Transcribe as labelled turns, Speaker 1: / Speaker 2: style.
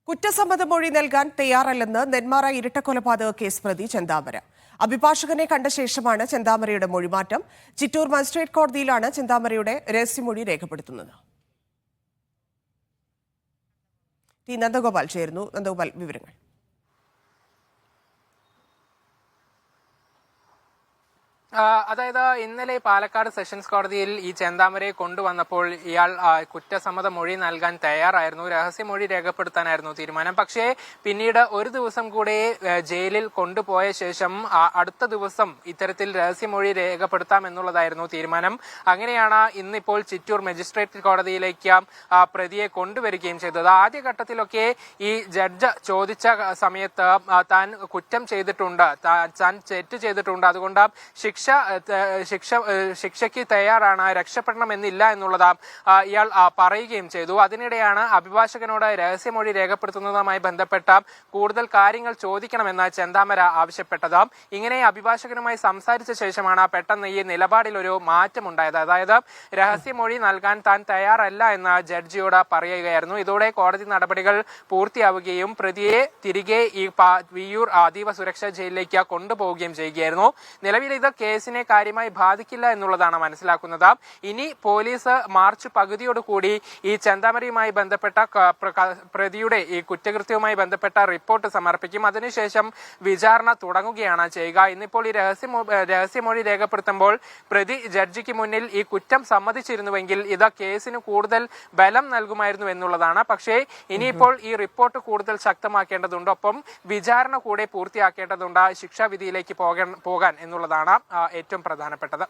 Speaker 1: കുറ്റസമ്മതമൊഴി നൽകാൻ തയ്യാറല്ലെന്ന് നെന്മാറ ഇരട്ടക്കൊലപാതക കേസ് പ്രതി ചെന്താമര. അഭിഭാഷകനെ കണ്ട ശേഷമാണ് ചെന്താമരയുടെ മൊഴിമാറ്റം. ചിറ്റൂർ മജിസ്ട്രേറ്റ് കോടതിയിലാണ് ചെന്താമരയുടെ രഹസ്യമൊഴി രേഖപ്പെടുത്തുന്നത്. ടി നന്ദഗോപാൽ ചേരുന്നു. നന്ദഗോപാൽ, വിവരങ്ങൾ.
Speaker 2: അതായത് ഇന്നലെ പാലക്കാട് സെഷൻസ് കോടതിയിൽ ഈ ചെന്താമരയെ കൊണ്ടുവന്നപ്പോൾ ഇയാൾ കുറ്റസമ്മത മൊഴി നൽകാൻ തയ്യാറായിരുന്നു. രഹസ്യമൊഴി രേഖപ്പെടുത്താനായിരുന്നു തീരുമാനം. പക്ഷേ പിന്നീട് ഒരു ദിവസം കൂടെ ജയിലിൽ കൊണ്ടുപോയ ശേഷം അടുത്ത ദിവസം ഇത്തരത്തിൽ രഹസ്യമൊഴി രേഖപ്പെടുത്താം എന്നുള്ളതായിരുന്നു തീരുമാനം. അങ്ങനെയാണ് ഇന്നിപ്പോൾ ചിറ്റൂർ മജിസ്ട്രേറ്റ് കോടതിയിലേക്ക് പ്രതിയെ കൊണ്ടുവരികയും ചെയ്തത്. ആദ്യഘട്ടത്തിലൊക്കെ ഈ ജഡ്ജ് ചോദിച്ച സമയത്ത് താൻ കുറ്റം ചെയ്തിട്ടുണ്ട്, താൻ തെറ്റ് ചെയ്തിട്ടുണ്ട്, അതുകൊണ്ട് ശിക്ഷയ്ക്ക് തയ്യാറാണ്, രക്ഷപ്പെടണമെന്നില്ല എന്നുള്ളത് ഇയാൾ പറയുകയും ചെയ്തു. അതിനിടെയാണ് അഭിഭാഷകനോട് രഹസ്യമൊഴി രേഖപ്പെടുത്തുന്നതുമായി ബന്ധപ്പെട്ട കൂടുതൽ കാര്യങ്ങൾ ചോദിക്കണമെന്ന് ചെന്താമര ആവശ്യപ്പെട്ടത്. ഇങ്ങനെ അഭിഭാഷകനുമായി സംസാരിച്ച ശേഷമാണ് പെട്ടെന്ന് ഈ നിലപാടിൽ ഒരു മാറ്റമുണ്ടായത്. അതായത് രഹസ്യമൊഴി നൽകാൻ താൻ തയ്യാറല്ല എന്ന് ജഡ്ജിയോട് പറയുകയായിരുന്നു. ഇതോടെ കോടതി നടപടികൾ പൂർത്തിയാവുകയും പ്രതിയെ തിരികെ ഈ വിയ്യൂർ അതീവ സുരക്ഷാ ജയിലിലേക്ക് കൊണ്ടുപോവുകയും ചെയ്യുകയായിരുന്നു. നിലവിൽ ഇത് കേസിനെ കാര്യമായി ബാധിക്കില്ല എന്നുള്ളതാണ് മനസ്സിലാക്കുന്നത്. ഇനി പോലീസ് മാർച്ച് പകുതിയോടുകൂടി ഈ ചെന്താമരയുമായി ബന്ധപ്പെട്ട പ്രതിയുടെ ഈ കുറ്റകൃത്യവുമായി ബന്ധപ്പെട്ട റിപ്പോർട്ട് സമർപ്പിക്കും. അതിനുശേഷം വിചാരണ തുടങ്ങുകയാണ് ചെയ്യുക. ഇന്നിപ്പോൾ ഈ രഹസ്യമൊഴി രേഖപ്പെടുത്തുമ്പോൾ പ്രതി ജഡ്ജിക്ക് മുന്നിൽ ഈ കുറ്റം സമ്മതിച്ചിരുന്നുവെങ്കിൽ ഇത് കേസിന് കൂടുതൽ ബലം നൽകുമായിരുന്നു എന്നുള്ളതാണ്. പക്ഷേ ഇനിയിപ്പോൾ ഈ റിപ്പോർട്ട് കൂടുതൽ ശക്തമാക്കേണ്ടതുണ്ട്, ഒപ്പം വിചാരണ കൂടെ പൂർത്തിയാക്കേണ്ടതുണ്ട്, ശിക്ഷാവിധിയിലേക്ക് പോകാൻ എന്നുള്ളതാണ് ഏറ്റവും പ്രധാനപ്പെട്ടത്.